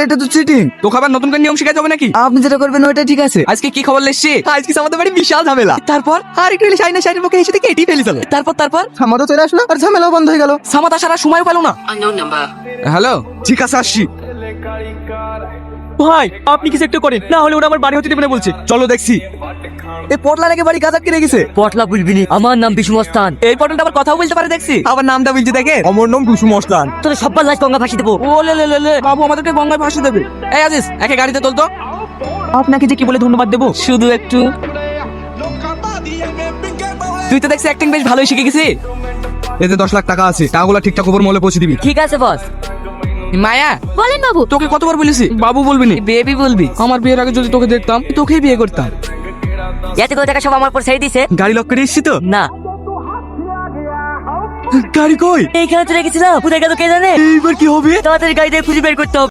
এটা তো চিটিং। তো খাবার নতুন করে নিয়ম শিখাতে হবে নাকি? আপনি যেটা করবেন ওইটা ঠিক আছে। আজকে কি খবর লেসছে? আজকে আমাদের বাড়ি বিশাল ঝামেলা। তারপর আর একটু শাইনা শাইনের পক্ষে এসে থেকে এটি ফেলি চলো। তারপর সামাদও চলে আসলো আর ঝামেলাও বন্ধ হয়ে গেল। সামাদ আসার আর সময় পেলো না। Unknown number. হ্যালো, ঠিক আছে আসছি। ভাই আপনি কিছু একটু করেন, না হলে ওরা আমার বাড়ি হতে দেবে না বলছে। চলো দেখছি। এই পটলা নাকি বাড়ি কাজ আটকে রেখেছে। পটলা বুঝবিনি, আমার নাম বিশু মস্তান। এই পটলটা আবার কথাও বলতে পারে দেখছি। আবার নামটা বলছি দেখে, আমার নাম কুসুম মস্তান। তোর সব্বার লাশ গঙ্গা ভাসি দেবো। ও লে বাবু আমাদেরকে গঙ্গায় ভাসিয়ে দেবে। এই আজিজ, একে গাড়িতে তোল তো। আপনাকে যে কি বলে ধন্যবাদ দেবো। শুধু একটু। তুই তো দেখছি অ্যাক্টিং বেশ ভালোই শিখে গেছি। এতে 10 লাখ টাকা আছে, টাকাগুলো ঠিকঠাক উপর মহলে পৌঁছে দিবি। ঠিক আছে বস। মায়া, বলেন বাবু। তোকে কতবার বলেছি বাবু বলবি না, বেবি বলবি। আমার বিয়ের আগে যদি তোকে দেখতাম তোকেই বিয়ে করতাম। এত করে টাকা সব আমার পর ছেড়ে দিছে। গাড়ি লক করে এসছি তো। না, গাড়ি কই? এইখানে তো রেখেছিলাম, কোথায় গেল কে জানে। এইবার কি হবে? তাড়াতাড়ি গাড়ি দিয়ে খুঁজে বের করতে হবে।